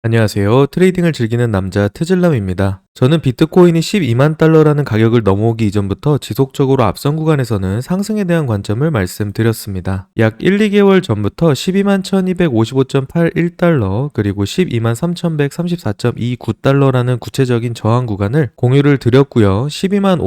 안녕하세요. 트레이딩을 즐기는 남자 트즐남입니다. 저는 비트코인이 12만 달러라는 가격을 넘어오기 이전부터 지속적으로 앞선 구간에서는 상승에 대한 관점을 말씀드렸습니다. 약 1, 2개월 전부터 12만 1255.81달러 그리고 12만 3134.29달러라는 구체적인 저항 구간을 공유를 드렸고요. 12만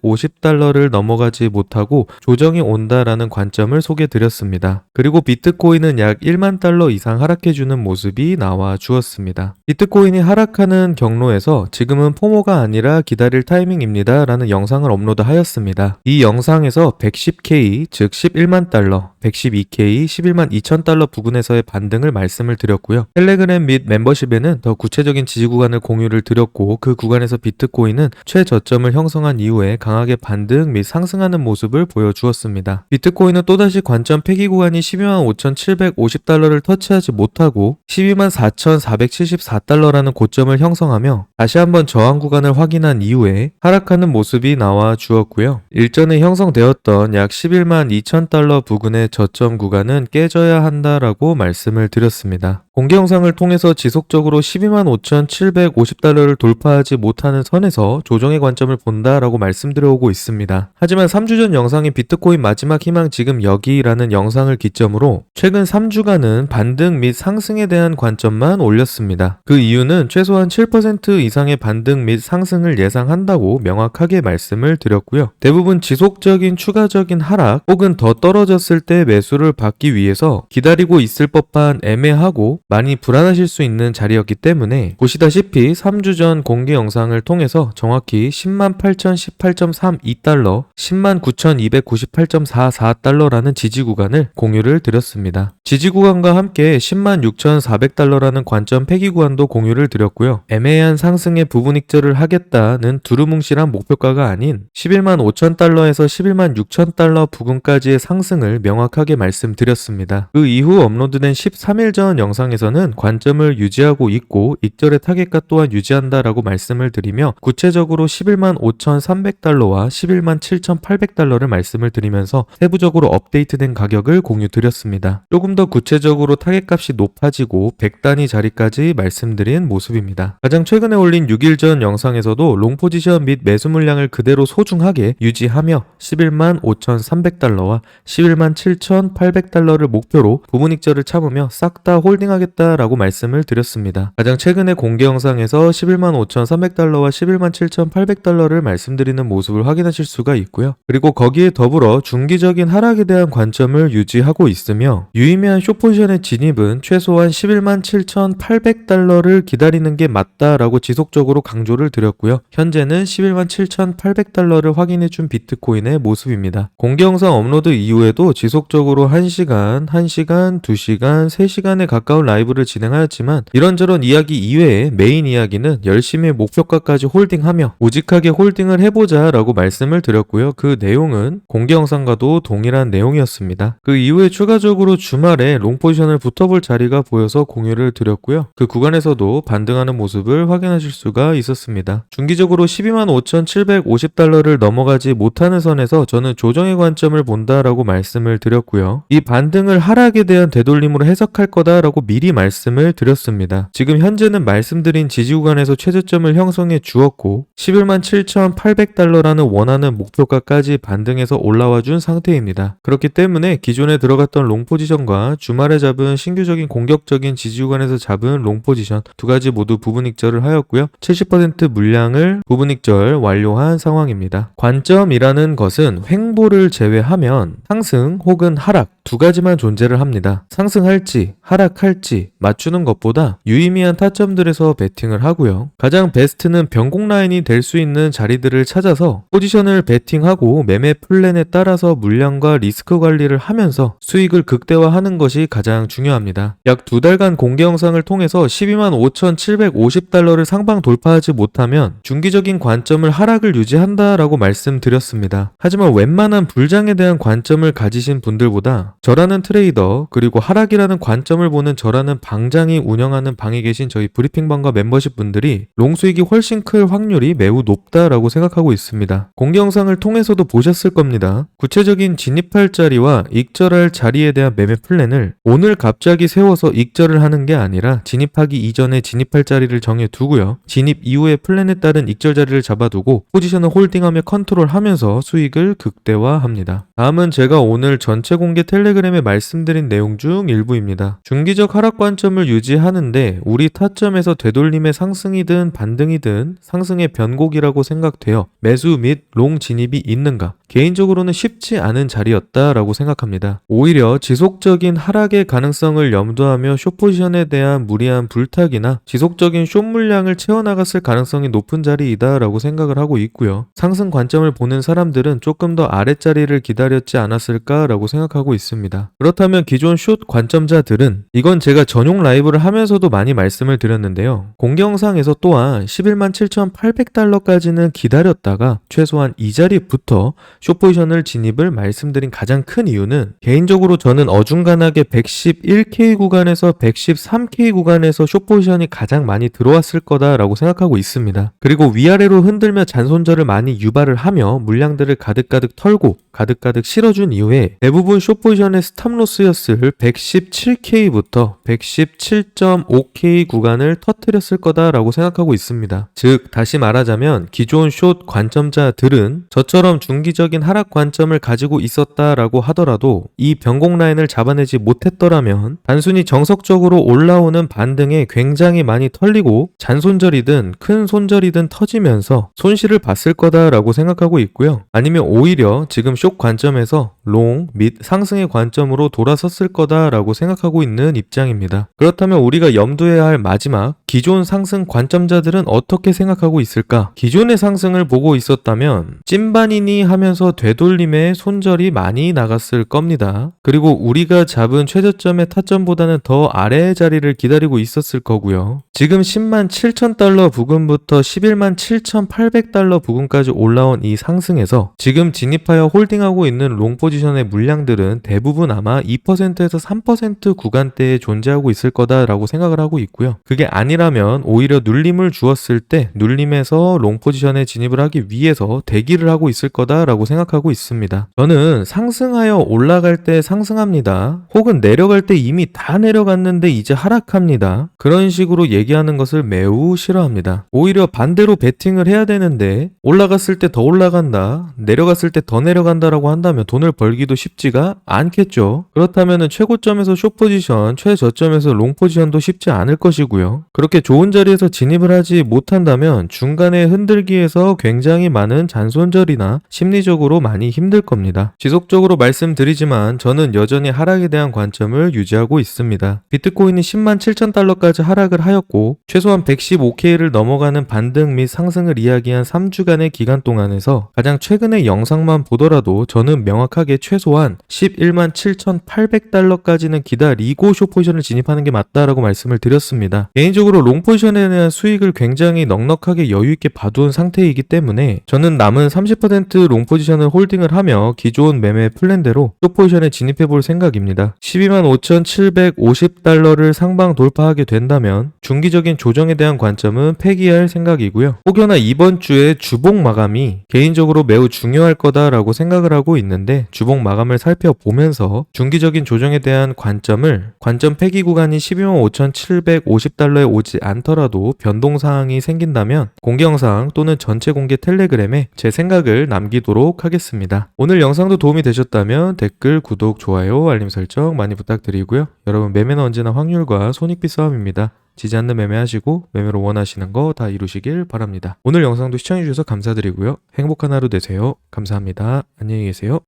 5750달러를 넘어가지 못하고 조정이 온다라는 관점을 소개드렸습니다. 그리고 비트코인은 약 1만 달러 이상 하락해주는 모습이 나와 주었습니다. 비트코인이 하락하는 경로에서 지금은 포모가 아니라 기다릴 타이밍입니다 라는 영상을 업로드하였습니다. 이 영상에서 110K 즉 11만 달러, 112K 11만 2천 달러 부근에서의 반등을 말씀을 드렸고요. 텔레그램 및 멤버십에는 더 구체적인 지지 구간을 공유를 드렸고 그 구간에서 비트코인은 최저점을 형성한 이후에 강하게 반등 및 상승하는 모습을 보여주었습니다. 비트코인은 또다시 관점 폐기 구간이 12만 5,750달러를 터치하지 못하고 12만 4,474달러라는 고점을 형성하며 다시 한번 저항 구간을 확인한 이후에 하락하는 모습이 나와 주었고요. 일전에 형성되었던 약 11만 2천 달러 부근의 저점 구간은 깨져야 한다라고 말씀을 드렸습니다. 공개 영상을 통해서 지속적으로 12만 5,750달러를 돌파하지 못하는 선에서 조정의 관점을 본다라고 말씀드려오고 있습니다. 하지만 3주 전 영상인 비트코인 마지막 희망 지금 여기라는 영상을 기점으로 최근 3주간은 반등 및 상승에 대한 관점만 올렸습니다. 그 이유는 최소한 7% 이상의 반등 및 상승을 예상한다고 명확하게 말씀을 드렸고요. 대부분 지속적인 추가적인 하락 혹은 더 떨어졌을 때 매수를 받기 위해서 기다리고 있을 법한 애매하고 많이 불안하실 수 있는 자리였기 때문에 보시다시피 3주 전 공개 영상을 통해서 정확히 10만 8,018.32달러, 10만 9,298.44달러라는 지지 구간을 공유를 드렸습니다. 지지 구간과 함께 10만 6,400달러라는 관점 폐기 구간도 공유를 드렸고요. 애매한 상승의 부분 익절을 하겠다는 두루뭉실한 목표가가 아닌 11만 5천달러에서 11만 6천달러 부근까지의 상승을 명확하게 말씀드렸습니다. 그 이후 업로드된 13일 전 영상에서는 관점을 유지하고 있고 익절의 타겟가 또한 유지한다라고 말씀을 드리며 구체적으로 11만 5,300달러와 11만 7,800달러를 말씀을 드리면서 세부적으로 업데이트된 가격을 공유 드렸습니다. 조금 더 구체적으로 타겟값이 높아지고 100단위 자리까지 말씀드린 모습입니다. 가장 최근에 올린 6일 전 영상에서도 롱 포지션 및 매수 물량을 그대로 소중하게 유지하며 11만 5,300달러와 11만 7,800달러를 목표로 부분 익절을 참으며 싹 다 홀딩하겠다라고 말씀을 드렸습니다. 가장 최근에 공개 영상에서 11만 5,300달러와 11만 7,800달러를 말씀드리는 모습을 확인하실 수가 있고요. 그리고 거기에 더불어 중기적인 하락에 대한 관점을 유지하고 있으며 유의미한 숏포지션의 진입은 최소한 11만 7,800달러를 기다리는 게 맞다라고 지속적으로 강조를 드렸고요. 현재는 11만 7,800달러를 확인해준 비트코인의 모습입니다. 공개 영상 업로드 이후에도 지속적으로 1시간, 1시간, 2시간, 3시간에 가까운 라이브를 진행하였지만 이런저런 이야기 이외에 메인 이야기는 열심히 목표가까지 홀딩하며 우직하게 홀딩을 해보자 라고 말씀을 드렸고요. 그 내용은 공개 영상과도 동일한 내용이었습니다. 그 이후에 추가적으로 주말에 롱 포지션을 붙어볼 자리가 보여서 공유를 드렸고요. 그 구간에서도 반등하는 모습을 확인하실 수가 있었습니다. 중기적으로 12만 5,750달러를 넘어가지 못하는 선에서 저는 조정의 관점을 본다라고 말씀을 드렸고요. 이 반등을 하락에 대한 되돌림으로 해석할 거다라고 미리 말씀을 드렸습니다. 지금 현재는 말씀드린 지지 구간에서 최저점을 형성해 주었고 11만 7,800달러라는 원하는 목표가까지 반등해서 올라와 준 상태입니다. 그렇기 때문에 기존에 들어갔던 롱 포지션과 주말에 잡은 신규적인 공격적인 지지 구간에서 잡은 롱 포지션 두 가지 모두 부분 익절을 하였고요. 70% 물량을 부분 익절 완료한 상황입니다. 관점이라는 것은 횡보를 제외하면 상승 혹은 하락 두 가지만 존재를 합니다. 상승할지 하락할지 맞추는 것보다 유의미한 타점들에서 베팅을 하고요. 가장 베스트는 변곡 라인이 될 수 있는 자리들을 찾아서 포지션을 베팅하고 매매 플랜에 따라서 물량과 리스크 관리를 하면서 수익을 극대화하는 것이 가장 중요합니다. 약 2달간 공개 영상을 통해서 12만 5,750달러를 상방 돌파하지 못하면 중기적인 관점을 하락을 유지한다라고 말씀드렸습니다. 하지만 웬만한 불장에 대한 관점을 가지신 분들보다 저라는 트레이더 그리고 하락이라는 관점을 보는 저라는 방장이 운영하는 방에 계신 저희 브리핑방과 멤버십 분들이 롱 수익이 훨씬 클 확률이 매우 높다라고 생각하고 있습니다. 공개 영상을 통해서도 보셨을 겁니다. 구체적인 진입할 자리와 익절할 자리에 대한 매매 플랜을 오늘 갑자기 세워서 익절을 하는 게 아니라 진입하기 이전에 진입할 자리를 정해두고요. 진입 이후의 플랜에 따른 익절 자리를 잡아두고 포지션을 홀딩하며 컨트롤하면서 수익을 극대화합니다. 다음은 제가 오늘 전체 공개 텔레그램에 말씀드린 내용 중 일부입니다. 중기적 하락 관점을 유지하는데 우리 타점에서 되돌림의 상승이든 반등이든 상승의 변곡이라고 생각되어 매수 및 롱 진입이 있는가? 개인적으로는 쉽지 않은 자리였다라고 생각합니다. 오히려 지속적인 하락의 가능성을 염두하며 숏포지션에 대한 무리한 불탁이나 지속적인 숏 물량을 채워나갔을 가능성이 높은 자리이다라고 생각을 하고 있고요. 상승 관점을 보는 사람들은 조금 더 아랫자리를 기다렸지 않았을까라고 생각하고 있습니다. 그렇다면 기존 숏 관점자들은 이건 제가 전용 라이브를 하면서도 많이 말씀을 드렸는데요. 공개 영상에서 또한 11만 7,800달러까지는 기다렸다가 최소한 이 자리부터 숏포지션을 진입을 말씀드린 가장 큰 이유는 개인적으로 저는 어중간하게 111K 구간에서 113K 구간에서 숏포지션이 가장 많이 들어왔을 거다라고 생각하고 있습니다. 그리고 위아래로 흔들며 잔손절을 많이 유발을 하며 물량들을 가득가득 털고 가득가득 실어준 이후에 대부분 숏포지션의 스탑로스였을 117K부터 117.5K 구간을 터뜨렸을 거다라고 생각하고 있습니다. 즉 다시 말하자면 기존 숏 관점자들은 저처럼 중기적인 하락 관점을 가지고 있었다라고 하더라도 이 변곡 라인을 잡아내지 못했더라면 단순히 정석적으로 올라오는 반등에 굉장히 많이 털리고 잔손절이든 큰 손절이든 터지면서 손실을 봤을 거다라고 생각하고 있고요. 아니면 오히려 지금 숏 관점에서 롱 및 상승의 관점으로 돌아섰을 거다라고 생각하고 있는 입장입니다. 그렇다면 우리가 염두해야 할 마지막 기존 상승 관점자들은 어떻게 생각하고 있을까? 기존의 상승을 보고 있었다면 찐반이니 하면서 되돌림에 손절이 많이 나갔을 겁니다. 그리고 우리가 잡은 최저점의 타점보다는 더 아래의 자리를 기다리고 있었을 거고요. 지금 10만 7천 달러 부근부터 11만 7,800달러 부근까지 올라온 이 상승에서 지금 진입하여 홀딩하고 있는 롱 포지션의 물량들은 대부분 아마 2%에서 3% 구간대에 존재하고 있을 거다라고 생각을 하고 있고요. 그게 아니라면 오히려 눌림을 주었을 때 눌림에서 롱 포지션에 진입을 하기 위해서 대기를 하고 있을 거다라고 생각하고 있습니다. 저는 상승하여 올라갈 때 상승합니다. 혹은 내려갈 때 이미 다 내려갔는데 이제 하락합니다. 그런 식으로 얘기하는 것을 매우 싫어합니다. 오히려 반대로 베팅을 해야 되는데 올라갔을 때 더 올라간다, 내려갔을 때 더 내려간다라고 한다면 돈을 벌기도 쉽지가 않겠죠. 그렇다면 최고점에서 숏 포지션, 최저점에서 롱 포지션도 쉽지 않을 것이고요. 그렇게 좋은 자리에서 진입을 하지 못한다면 중간에 흔들기에서 굉장히 많은 잔손절이나 심리적으로 많이 힘들 겁니다. 지속적으로 말씀드리지만 저는 여전히 하락에 대한 관점을 유지하고 있습니다. 비트코인이 10만 7천 달러까지 하락을 하였고 최소한 115K를 넘어가는 반등 및 상승을 이야기한 3주간의 기간 동안에서 가장 최근의 영상만 보더라도 저는 명확하게 최소한 11만 7,800달러까지는 기다리고 숏포지션을 진입하는 게 맞다라고 말씀을 드렸습니다. 개인적으로 롱포지션에 대한 수익을 굉장히 넉넉하게 여유있게 봐둔 상태이기 때문에 저는 남은 30% 롱포지션을 홀딩을 하며 기존 매매 플랜대로 숏포지션에 진입해볼 생각입니다. 12만 5,750달러를 상방 돌파하게 된다면 중기적인 조정에 대한 관점은 폐기할 생각이고요. 혹여나 이번 주에 주봉 마감이 개인적으로 매우 중요할 거다라고 생각을 하고 있는데 주봉 마감을 살펴보면서 중기적인 조정에 대한 관점 폐기 구간이 12만 5,750달러에 오지 않더라도 변동사항이 생긴다면 공개 영상 또는 전체 공개 텔레그램에 제 생각을 남기도록 하겠습니다. 오늘 영상도 도움이 되셨다면 댓글, 구독, 좋아요, 알림 설정 많이 부탁드리고요. 여러분 매매는 언제나 확률과 손익비 싸움입니다. 지지 않는 매매하시고 매매로 원하시는 거 다 이루시길 바랍니다. 오늘 영상도 시청해주셔서 감사드리고요. 행복한 하루 되세요. 감사합니다. 안녕히 계세요.